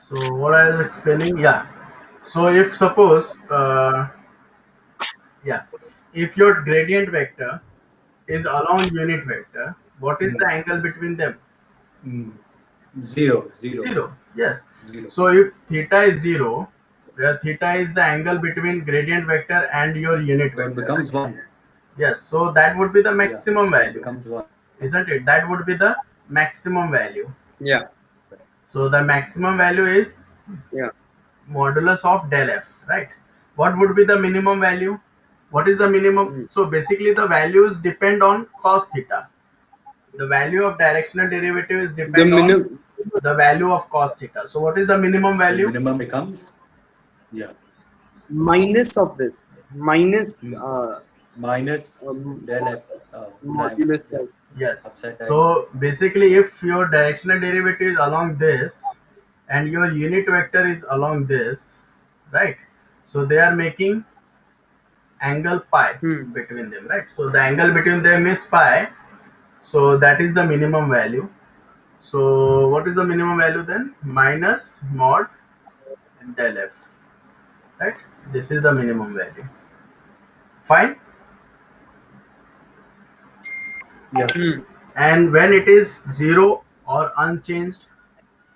So what I was explaining, yeah. So if suppose, yeah, if your gradient vector is along unit vector, what is the Mm. angle between them? Mm. Zero, zero, Zero. Yes. zero. So if theta is zero, where theta is the angle between gradient vector and your unit So it vector, becomes right? one. Yes. So that would be the Yeah, maximum it value, becomes one. isn't it? That would be the maximum value. Yeah. So the maximum value is Yeah. modulus of del f, right? What would be the minimum value? What is the minimum? Mm. So basically the values depend on cos theta. The value of directional derivative is The depend on minimum the value of cos theta. So what is the minimum So value? minimum becomes, yeah, minus of this minus mm, minus um, del f prime. modulus Yeah, of Yes. upside down. So basically if your directional derivative is along this and your unit vector is along this, right? So they are making angle pi hmm. between them, right? So the angle between them is pi. So that is the minimum value. So what is the minimum value then? Minus mod del f, right? This is the minimum value. Fine. Yeah, Hmm. And when it is zero or unchanged,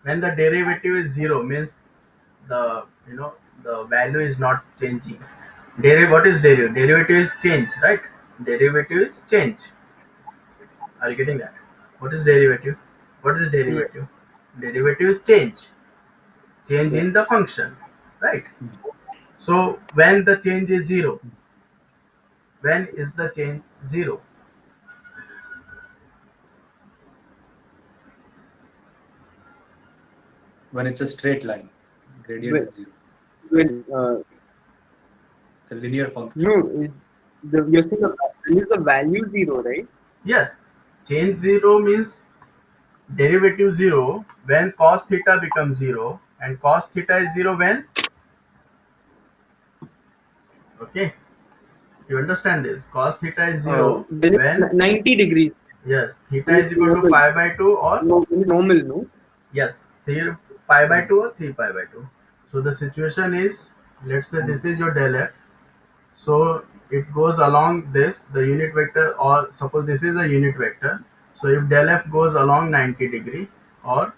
when the derivative is zero, means the the value is not changing. What is derivative? Derivative is change, right? Derivative is change. Are you getting that? What is derivative? What is Yeah. derivative? Derivative is change. Change Yeah. in the function, right? So when the change is zero, when is the change zero? when it's a straight line, gradient When, is zero. when It's a linear function. no, you're saying is the value zero, right? Yes, change zero means derivative zero when cos theta becomes zero, and cos theta is zero when, okay, you understand this? Cos theta is zero When it's when, 90 degrees, yes, theta when is it's equal to normal, pi by 2 or, no, when it's normal, no. yes, 3 pi by Mm. 2 or 3 pi by 2. So the situation is, let's say Mm. this is your del f. So it goes along this, the unit vector, or suppose this is the unit vector. So if del f goes along 90 degree or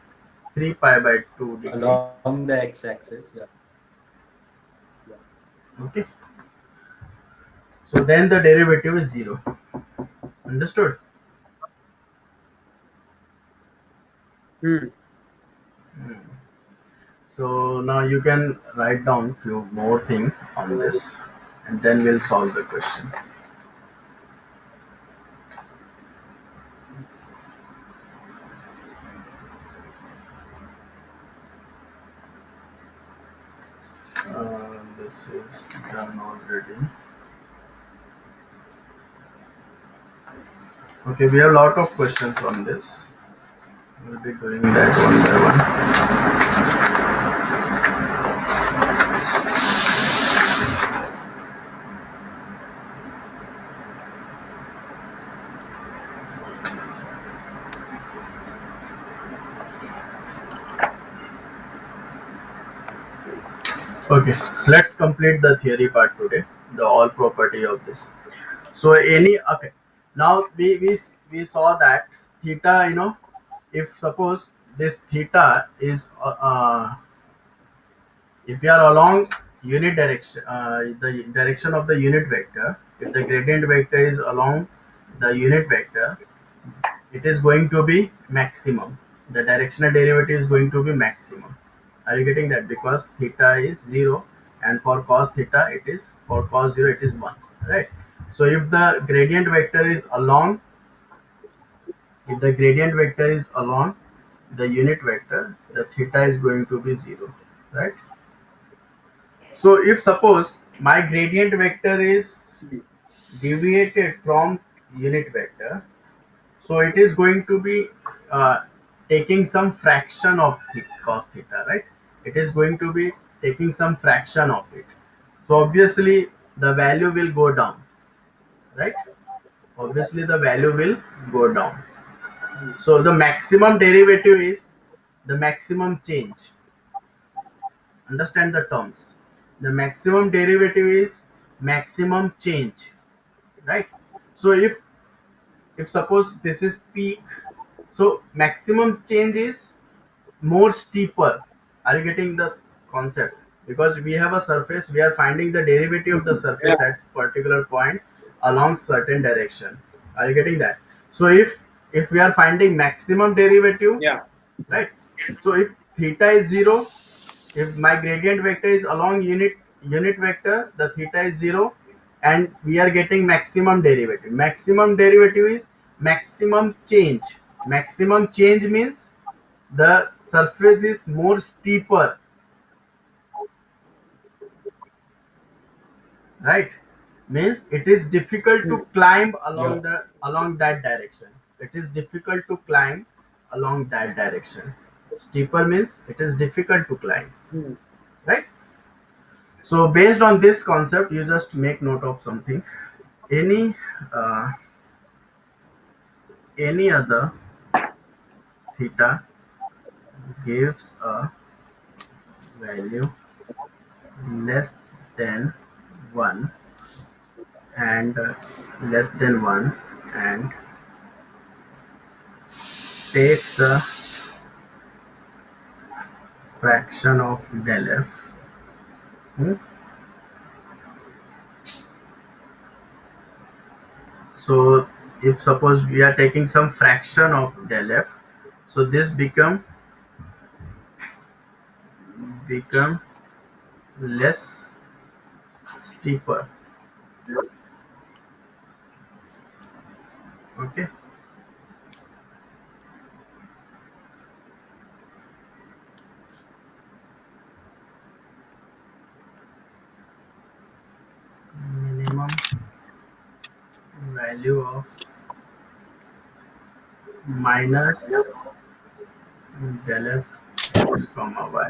3 pi by 2 degree, Along the x-axis. Yeah, yeah. okay. So then the derivative is zero. Understood? Hmm. So now you can write down few more thing on this, and then we'll solve the question. This is done already. Okay, we have a lot of questions on this. We'll be doing that one by one. Okay, so let's complete the theory part today. The all property of this. So any, okay. Now we saw that theta. If suppose this theta is if we are along unit direction, the direction of the unit vector, if the gradient vector is along the unit vector, it is going to be maximum. The directional derivative is going to be maximum. Are you getting that? Because theta is zero, and for cos theta, for cos zero, it is one, right? So if the gradient vector is along the unit vector, the theta is going to be zero, right? So if suppose my gradient vector is deviated from unit vector, so it is going to be uh, taking some fraction of cos theta, right? It is going to be taking some fraction of it. So obviously the value will go down, right? Obviously the value will go down. So the maximum derivative is the maximum change. Understand the terms. The maximum derivative is maximum change, right? So if suppose this is peak, so maximum change is more steeper. Are you getting the concept? Because we have a surface, we are finding the derivative of the Yeah. surface at particular point along certain direction. Are you getting that? So if we are finding maximum derivative, Yeah. right? So if theta is 0, if my gradient vector is along unit vector, the theta is 0, and we are getting maximum derivative. Maximum derivative is maximum change. Maximum change means the surface is more steeper, right? Means it is difficult to Hmm. climb Yeah. along that direction. It is difficult to climb along that direction. Steeper means it is difficult to climb, Hmm. right? So based on this concept, you just make note of something. Any uh, any other theta gives a value less than 1 and less than 1 and takes a fraction of del f. Hmm? So if suppose we are taking some fraction of del f, so this become less steeper. Okay. Minimum value of minus del f x comma y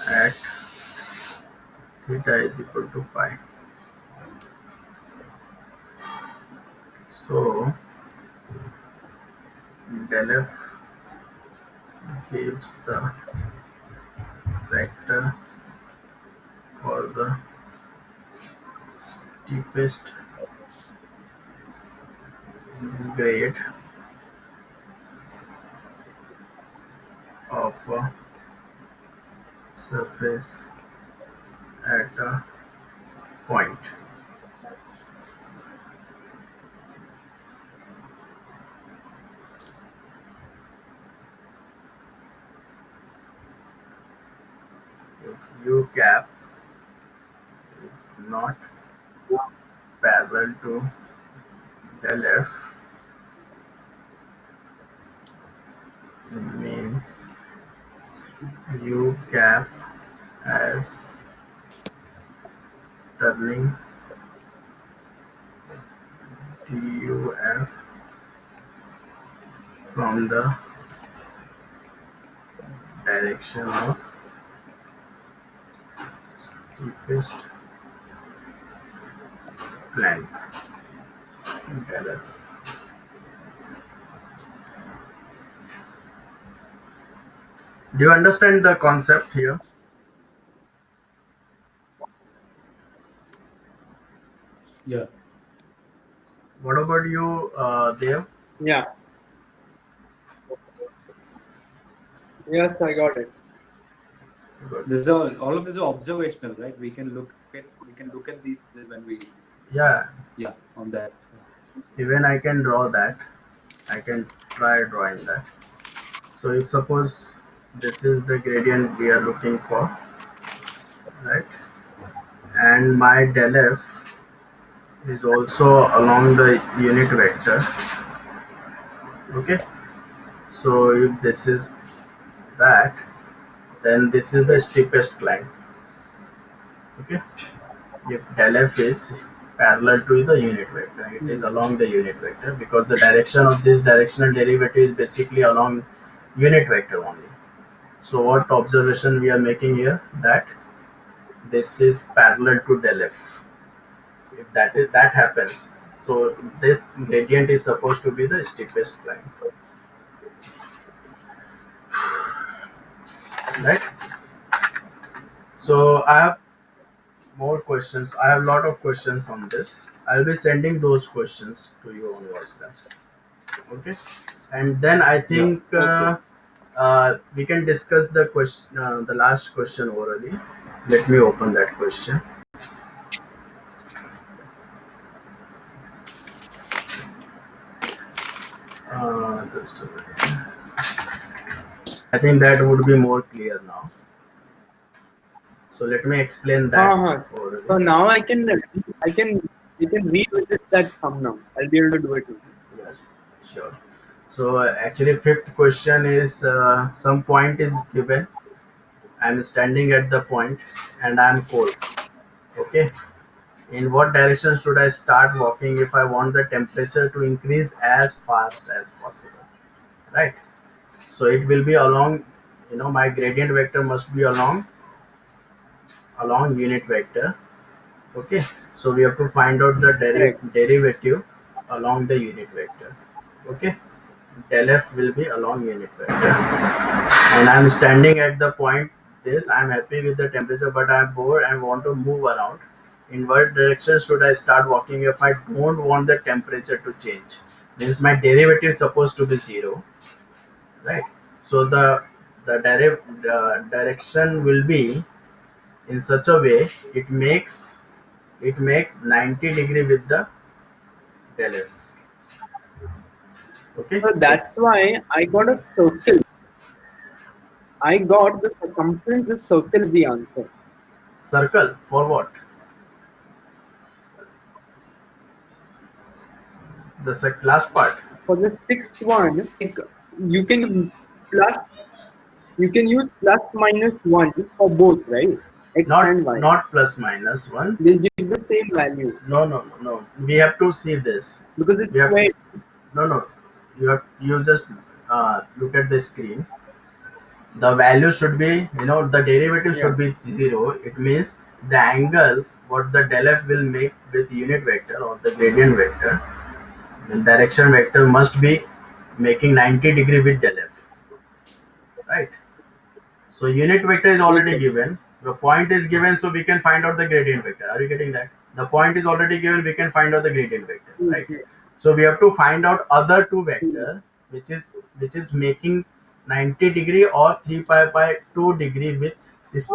at theta is equal to pi. So del f gives the vector for the steepest grade of a surface at a point. If u cap is not parallel to del f, it means u cap as turning duf from the direction of steepest plank del f. Do you understand the concept here? Yeah. What about you, Dev? Yeah. Yes, I got it. Good. This is all of this is observational, right? We can look at these things when we, Yeah, yeah, on that. even I can draw that. I can try drawing that. So if suppose this is the gradient we are looking for, right? And my del f is also along the unit vector. Okay. So if this is that, then this is the steepest climb. Okay. If del f is parallel to the unit vector, it is along the unit vector because the direction of this directional derivative is basically along unit vector only. So what observation we are making here, that this is parallel to del f. If that happens, so this gradient is supposed to be the steepest climb, right? So I have more questions. I have a lot of questions on this. I'll be sending those questions to you on WhatsApp. Okay, and then I Yeah. think we can discuss the question, the last question orally. Let me open that question. Just a minute. I think that would be more clear now. So let me explain that Uh-huh. orally. So now I can revisit that sum now. I'll be able to do it now. Yes, sure. So actually, fifth question is some point is given. I'm standing at the point and I'm cold. Okay. In what direction should I start walking if I want the temperature to increase as fast as possible? Right. So it will be along. My gradient vector must be along unit vector. Okay. So we have to find out the Correct. derivative along the unit vector. Okay. Del f will be along unit vector. And I'm standing at the point this. I'm happy with the temperature, but I'm bored and want to move around. In what direction should I start walking if I don't want the temperature to change? Means my derivative is supposed to be zero, right? So the direction will be in such a way it makes 90 degree with the del f. Okay, So that's why I got a circle. I got the circumference of circle the answer. circle for what? The last part. For the sixth one, like, you can plus you can use plus minus one for both, right? X Not and y. not plus minus one. They give the same value No, no, no, no. We have to see this. because it's We have squared. no, no. You just look at the screen. The value should be, the derivative Yeah. should be zero. It means the angle what the del f will make with unit vector or the gradient vector, the direction vector must be making 90 degree with del f, right? So unit vector is already Okay. given. The point is given, so we can find out the gradient vector. Are you getting that? The point is already given. We can find out the gradient vector, right? Mhm. So we have to find out other two Mhm. vector, which is making 90 degree or 3 pi by 2 degree with. If,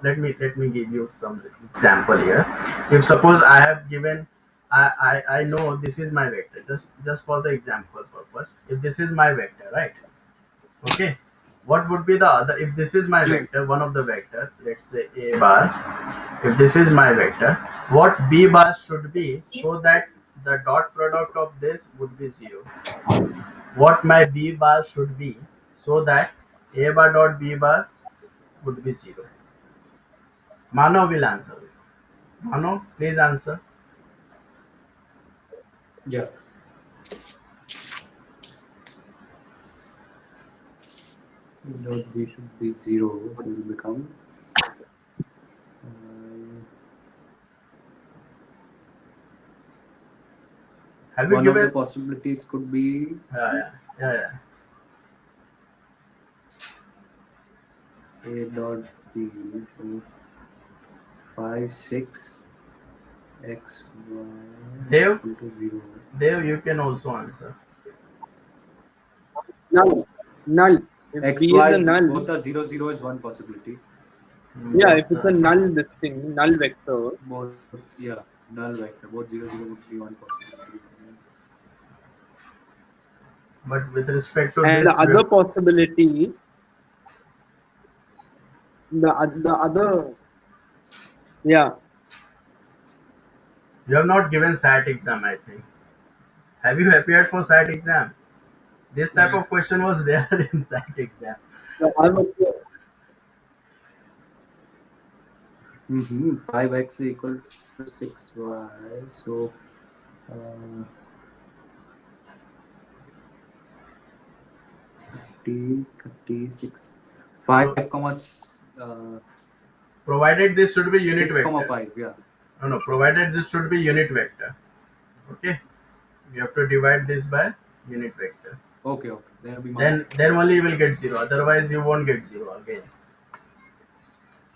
let me give you some example here. If suppose I have given, I know this is my vector. Just for the example purpose, if this is my vector, right? Okay, what would be the other? If this is my Mm. vector, one of the vector, let's say a bar. If this is my vector, what b bar should be so that the dot product of this would be zero? What my b bar should be so that a bar dot b bar would be zero? Mano will answer this. Mano, please answer. Yeah. Dot b should be zero. So it will become Have you one of the given? possibilities could be Yeah, yeah, yeah. a dot b. So 5 6 x y Dev, equal to 0. Dev, you can also answer. Null. Null. If X B is y a null, both are 0 0 is one possibility. yeah, But if it's a null this thing, null vector, Both, yeah, null vector. Both 0 0 would be one possibility. with respect to and the this, other possibility, the other, yeah, you have not given SAT exam, I think. Have you appeared for SAT exam? This type of question was there in SAT exam. the other, 5x equal to 6y. So, uh, 30, 36. 5 So comma provided this should be unit 6 comma vector. 5, yeah. No, provided this should be unit vector. Okay, you have to divide this by unit vector. Okay, then it'll be minus. Then only you will get 0. Otherwise, you won't get 0 again.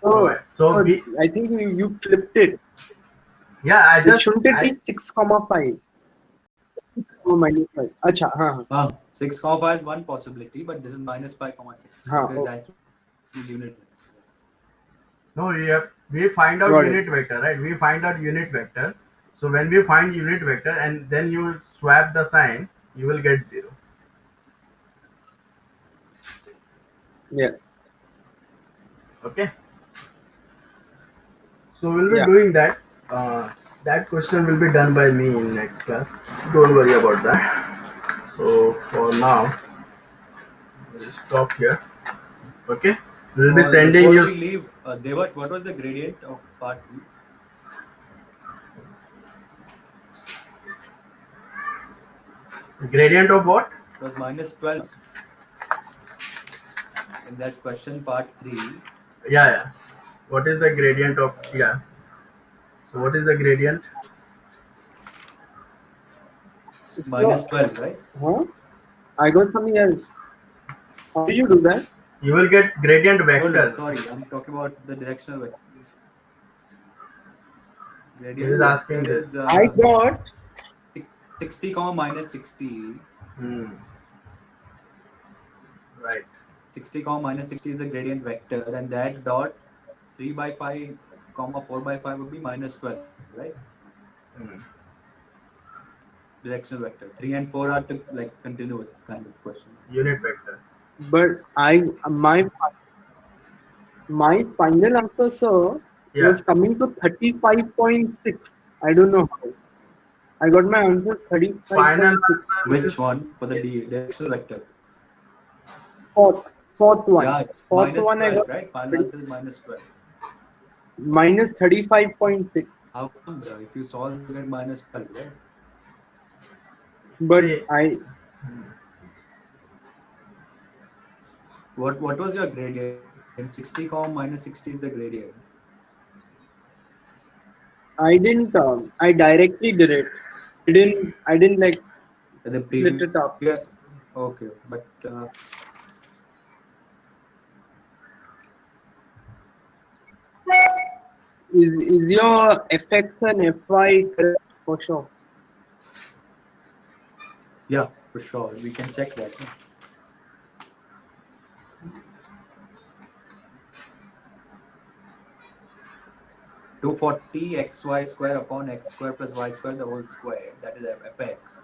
So, Provide. So B, I think you flipped it. yeah, I just Shouldn't it be 6 comma 5? 6 comma minus 5. Acha, हाँ. 6 comma 5 is one possibility, but this is minus 5 comma 6. हाँ, Because it has to be unit. no, we find out Got it. unit vector, right? We find out unit vector. So when we find unit vector and then you swap the sign, you will get 0. Yes. Okay. So we'll be Yeah. doing that. That question will be done by me in next class. Don't worry about that. So for now, we'll stop here. Okay. We'll be sending Before you. we leave, Devash, what was the gradient of part 3? Gradient of what? It was minus 12. In that question, part 3. Yeah. What is the gradient of, yeah. So what is the gradient? Minus 12, right? Huh? I got something else. How do you do that? You will get gradient No, vector. sorry, I'm talking about the directional vector. He Gradient is asking vector this. is, I got 60 comma minus 60. Right. 60 comma minus 60 is the gradient vector, and that dot 3 by 5 comma 4 by 5 would be minus 12, right? Directional vector. 3 and 4 are the like continuous kind of questions. Unit vector. but my final answer, sir, Yeah. was coming to 35.6. I don't know how. I got my answer Final 35.6. answer Which is one for the directional vector? Fourth one. Yeah, Fourth minus one I 12, got right? Final answer is minus 12. minus 35.6. How come, bro? If you solve, you get minus 12, right? But See, What was your gradient? 60 comma minus 60 is the gradient. I didn't. I directly did it. I didn't like The split it up. Yeah. Okay, but Is your FX and FY correct for sure? yeah, for sure. We can check that. 240 xy square upon x square plus y square the whole square, that is fx.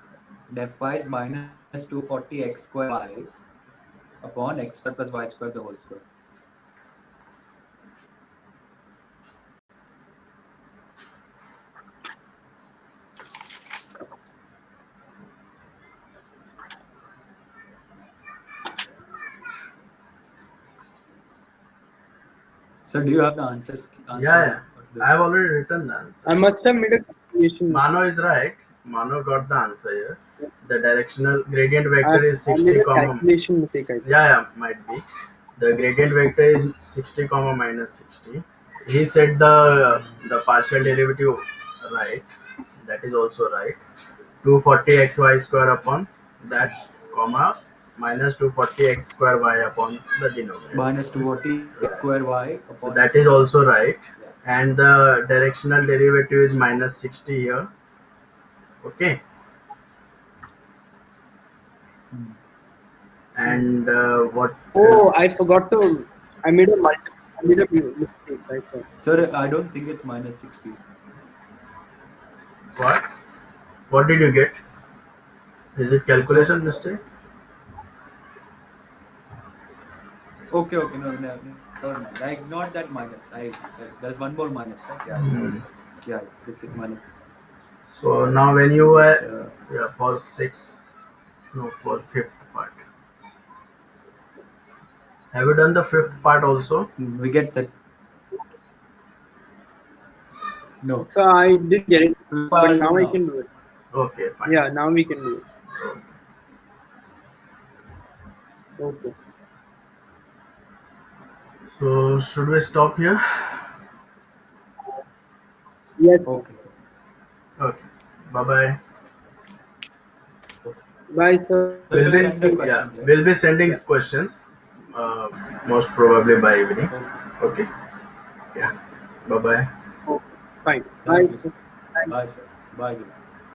And fy is minus 240 x square y upon x square plus y square the whole square. So do you have the answers? yeah. I have already written the answer. I must have made a calculation. Mano is right. Mano got the answer here. The directional gradient vector is I 60 made a comma. calculation mistake. I think. Yeah, might be. The gradient vector is 60 comma minus 60. He said the partial derivative right. That is also right. 240 xy square upon that comma minus 240 x square y upon the denominator. Minus 240 x square y So upon that x is square. also right. Yeah. And the directional derivative is minus 60 here. Okay. And what Oh, else? I forgot to. I made a mistake. Right. Sir, I don't think it's minus 60. What did you get? Is it calculation mistake? Okay, no, never mind. I ignored that minus. There's one more minus, right? Yeah, yeah, this is minus 60. So now when you were for fifth part. Have you done the fifth part also? We get that. No. So I didn't get it, but now I No. can do it. Okay, fine. Yeah, now we can do it. Okay. So should we stop here? Yes. Okay, sir. Okay. Bye bye. Bye, sir. So you will send the Yeah, questions, right? we'll be sending Yeah. questions uh, most probably by evening. Okay. Okay. Yeah. Bye bye. Okay. Fine. Bye, Thank you, sir. sir. Bye, sir. Bye, Guru.